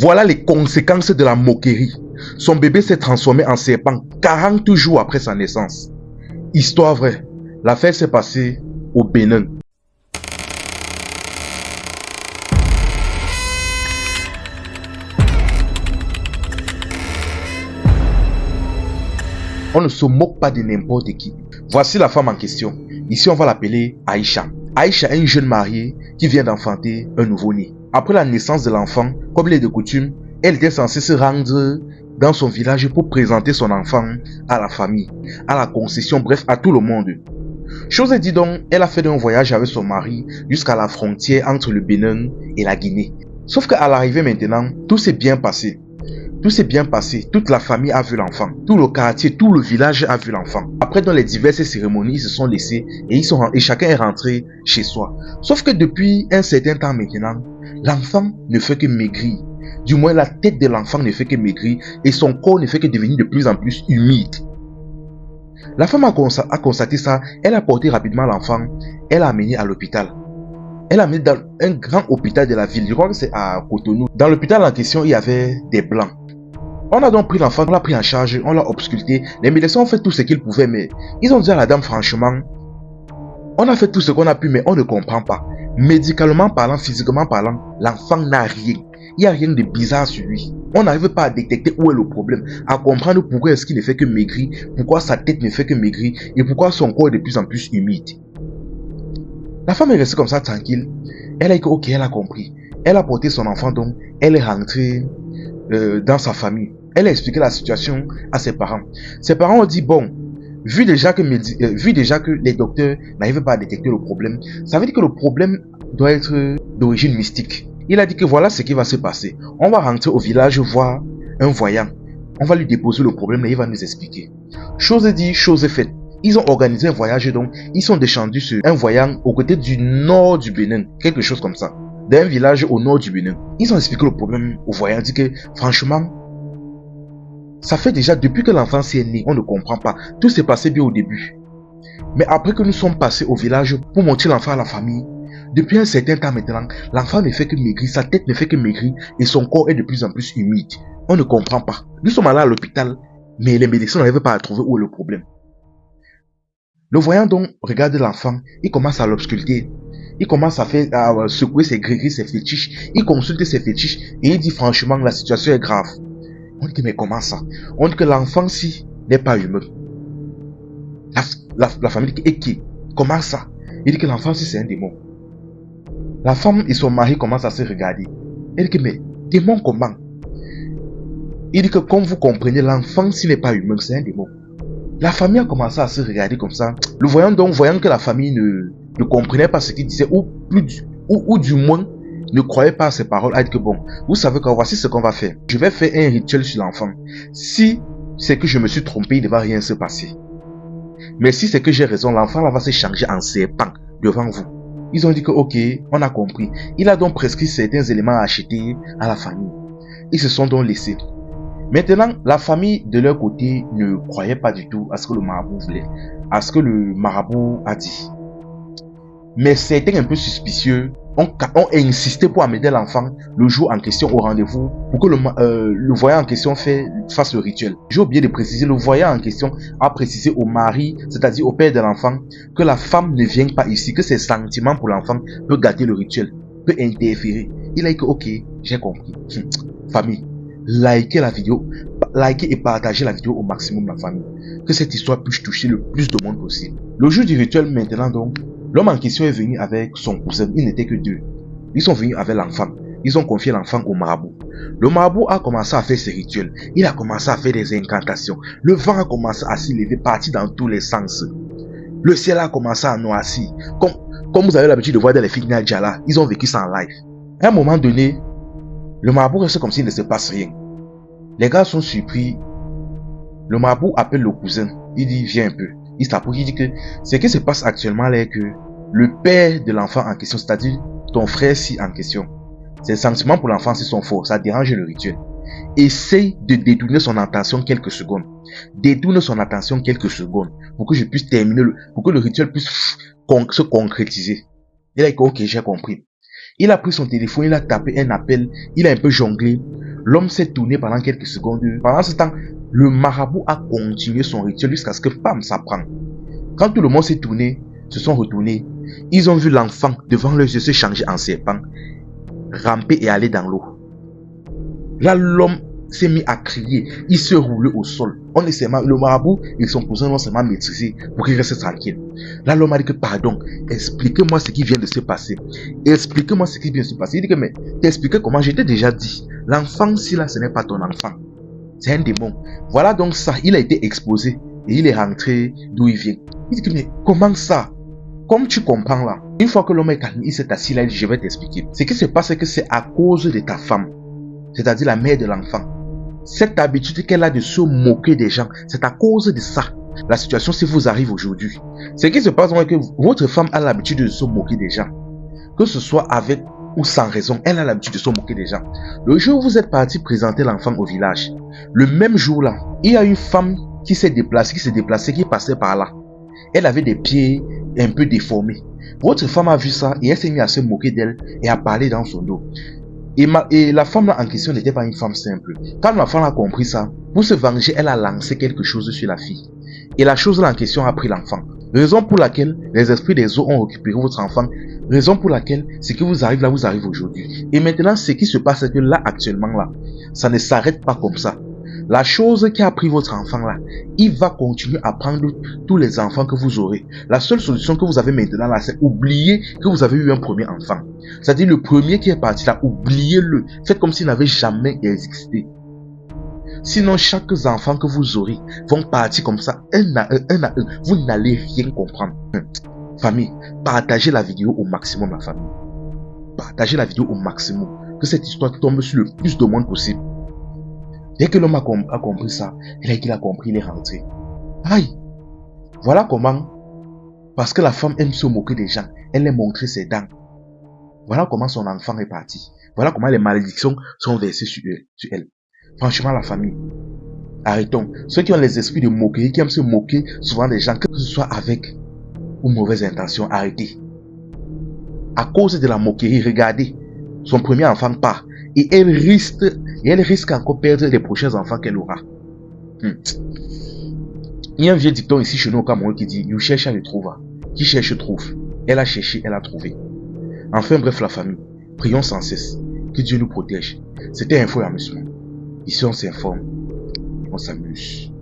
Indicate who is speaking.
Speaker 1: Voilà les conséquences de la moquerie. Son bébé s'est transformé en serpent 40 jours après sa naissance. Histoire vraie. L'affaire s'est passée au Bénin. On ne se moque pas de n'importe qui. Voici la femme en question. Ici, on va l'appeler Aïcha. Aïcha est une jeune mariée qui vient d'enfanter un nouveau-né. Après la naissance de l'enfant, comme il est de coutume, elle était censée se rendre dans son village pour présenter son enfant à la famille, à la concession, bref, à tout le monde. Chose est dit donc, elle a fait un voyage avec son mari jusqu'à la frontière entre le Bénin et la Guinée. Sauf qu'à l'arrivée maintenant, tout s'est bien passé. Tout s'est bien passé, toute la famille a vu l'enfant, tout le quartier, tout le village a vu l'enfant. Après, dans les diverses cérémonies, ils se sont laissés et chacun est rentré chez soi. Sauf que depuis un certain temps maintenant, l'enfant ne fait que maigrir. Du moins, la tête de l'enfant ne fait que maigrir et son corps ne fait que devenir de plus en plus humide. La femme a constaté ça, elle a porté rapidement l'enfant, elle l'a amené à l'hôpital. Elle l'a amené dans un grand hôpital de la ville, je crois que c'est à Cotonou. Dans l'hôpital en question, il y avait des blancs. On a donc pris l'enfant, on l'a pris en charge, on l'a ausculté. Les médecins ont fait tout ce qu'ils pouvaient, mais ils ont dit à la dame, franchement, on a fait tout ce qu'on a pu, mais on ne comprend pas. Médicalement parlant, physiquement parlant, l'enfant n'a rien. Il n'y a rien de bizarre sur lui. On n'arrive pas à détecter où est le problème, à comprendre pourquoi est-ce qu'il ne fait que maigrir, pourquoi sa tête ne fait que maigrir et pourquoi son corps est de plus en plus humide. La femme est restée comme ça tranquille. Elle a dit que ok, elle a compris. Elle a porté son enfant donc, elle est rentrée dans sa famille. Elle a expliqué la situation à ses parents. Ses parents ont dit bon, vu déjà que les docteurs n'arrivent pas à détecter le problème, ça veut dire que le problème doit être d'origine mystique. Il a dit que voilà ce qui va se passer. On va rentrer au village voir un voyant. On va lui déposer le problème et il va nous expliquer. Chose dit, chose faite. Ils ont organisé un voyage donc, ils sont descendus sur un voyant au côté du nord du Bénin, quelque chose comme ça. D'un village au nord du Bénin. Ils ont expliqué le problème au voyant, dit que franchement, ça fait déjà depuis que l'enfant s'est né, on ne comprend pas. Tout s'est passé bien au début. Mais après que nous sommes passés au village pour montrer l'enfant à la famille, depuis un certain temps maintenant, l'enfant ne fait que maigrir, sa tête ne fait que maigrir et son corps est de plus en plus humide. On ne comprend pas. Nous sommes allés à l'hôpital, mais les médecins n'arrivent pas à trouver où est le problème. Le voyant donc regarde l'enfant, il commence à l'ausculter. Il commence à secouer ses gris, ses fétiches. Il consulte ses fétiches et il dit franchement la situation est grave. On dit mais comment ça? On dit que l'enfant-ci n'est pas humain. La famille dit et qui? Comment ça? Il dit que l'enfant-ci c'est un démon. La femme et son mari commencent à se regarder. Elle dit que mais démon comment? Il dit que comme vous comprenez, l'enfant-ci n'est pas humain, c'est un démon. La famille a commencé à se regarder comme ça. Le voyant donc, voyant que la famille ne comprenait pas ce qu'il disait, ou du moins ne croyait pas à ses paroles, a dit que bon, vous savez quoi, voici ce qu'on va faire. Je vais faire un rituel sur l'enfant. Si c'est que je me suis trompé, il ne va rien se passer. Mais si c'est que j'ai raison, l'enfant là va se changer en serpent devant vous. Ils ont dit que ok, on a compris. Il a donc prescrit certains éléments à acheter à la famille. Ils se sont donc laissés. Maintenant, la famille de leur côté ne croyait pas du tout à ce que le marabout voulait, à ce que le marabout a dit. Mais certains un peu suspicieux ont insisté pour amener l'enfant le jour en question au rendez-vous pour que le voyant en question fasse le rituel. J'ai oublié de préciser, le voyant en question a précisé au mari, c'est-à-dire au père de l'enfant, que la femme ne vienne pas ici, que ses sentiments pour l'enfant peuvent gâter le rituel, peut interférer. Il a dit que ok, j'ai compris. Famille. Likez la vidéo, likez et partagez la vidéo au maximum la famille. Que cette histoire puisse toucher le plus de monde possible. Le jour du rituel maintenant donc, l'homme en question est venu avec son cousin, il n'était que deux. Ils sont venus avec l'enfant, ils ont confié l'enfant au marabout. Le marabout a commencé à faire ses rituels, il a commencé à faire des incantations. Le vent a commencé à s'élever, partir dans tous les sens. Le ciel a commencé à noircir. Comme vous avez l'habitude de voir dans les films Nadjala, ils ont vécu ça en live. À un moment donné, le marabout reste comme s'il ne se passe rien. Les gars sont surpris. Le marabout appelle le cousin. Il dit, viens un peu. Il s'approche, il dit que ce qui se passe actuellement là est que le père de l'enfant en question, c'est-à-dire ton frère-ci en question, ses sentiments pour l'enfant sont forts, ça dérange le rituel. Essaye de détourner son attention quelques secondes. Détourne son attention quelques secondes pour que je puisse terminer, pour que le rituel puisse se concrétiser. Il a dit, ok, j'ai compris. Il a pris son téléphone, il a tapé un appel, il a un peu jonglé. L'homme s'est tourné pendant quelques secondes. Pendant ce temps, le marabout a continué son rituel jusqu'à ce que femme s'apprend. Quand tout le monde s'est tourné, se sont retournés, ils ont vu l'enfant devant leurs yeux se changer en serpent, ramper et aller dans l'eau. Là, l'homme s'est mis à crier, il se roulait au sol. Le marabout et son cousin l'ont seulement maîtrisé pour qu'il reste tranquille. Là, l'homme a dit que pardon, expliquez-moi ce qui vient de se passer. Expliquez-moi ce qui vient de se passer. Il dit que mais t'expliquez comment, je t'ai déjà dit. L'enfant, si là, ce n'est pas ton enfant. C'est un démon. Voilà donc ça, il a été exposé et il est rentré d'où il vient. Il dit que mais comment ça? Comme tu comprends là, une fois que l'homme est calme, il s'est assis là, il dit je vais t'expliquer. Ce qui se passe, c'est que c'est à cause de ta femme, c'est-à-dire la mère de l'enfant. Cette habitude qu'elle a de se moquer des gens, c'est à cause de ça. La situation si vous arrive aujourd'hui. Ce qui se passe, c'est que votre femme a l'habitude de se moquer des gens. Que ce soit avec ou sans raison, elle a l'habitude de se moquer des gens. Le jour où vous êtes parti présenter l'enfant au village, le même jour-là, il y a une femme qui s'est déplacée, qui passait par là. Elle avait des pieds un peu déformés. Votre femme a vu ça et elle s'est mise à se moquer d'elle et à parler dans son dos. Et la femme là en question n'était pas une femme simple. Quand la femme a compris ça, pour se venger, elle a lancé quelque chose sur la fille. Et la chose là en question a pris l'enfant. Raison pour laquelle les esprits des eaux ont récupéré votre enfant. Raison pour laquelle ce qui vous arrive là vous arrive aujourd'hui. Et maintenant, ce qui se passe, c'est que là, actuellement là, ça ne s'arrête pas comme ça. La chose qui a pris votre enfant là, il va continuer à prendre tous les enfants que vous aurez. La seule solution que vous avez maintenant là, c'est oublier que vous avez eu un premier enfant. C'est-à-dire le premier qui est parti là, oubliez-le. Faites comme s'il n'avait jamais existé. Sinon, chaque enfant que vous aurez vont partir comme ça, un à un. Vous n'allez rien comprendre. Famille, partagez la vidéo au maximum, la famille. Partagez la vidéo au maximum. Que cette histoire tombe sur le plus de monde possible. Dès que l'homme a compris ça, dès qu'il a compris, il est rentré. Aïe! Voilà comment, parce que la femme aime se moquer des gens, elle aime montrer ses dents. Voilà comment son enfant est parti. Voilà comment les malédictions sont versées sur elle. Franchement, la famille, arrêtons. Ceux qui ont les esprits de moquerie, qui aiment se moquer souvent des gens, que ce soit avec ou mauvaise intention, arrêtez. À cause de la moquerie, regardez, son premier enfant part. Et elle risque encore perdre les prochains enfants qu'elle aura. Il y a un vieux dicton ici chez nous au Cameroun qui dit « You cherche, elle trouve. Qui cherche, trouve. » Elle a cherché, elle a trouvé. Enfin bref la famille, prions sans cesse. Que Dieu nous protège. C'était Info et Amusement. Ici on s'informe, on s'amuse.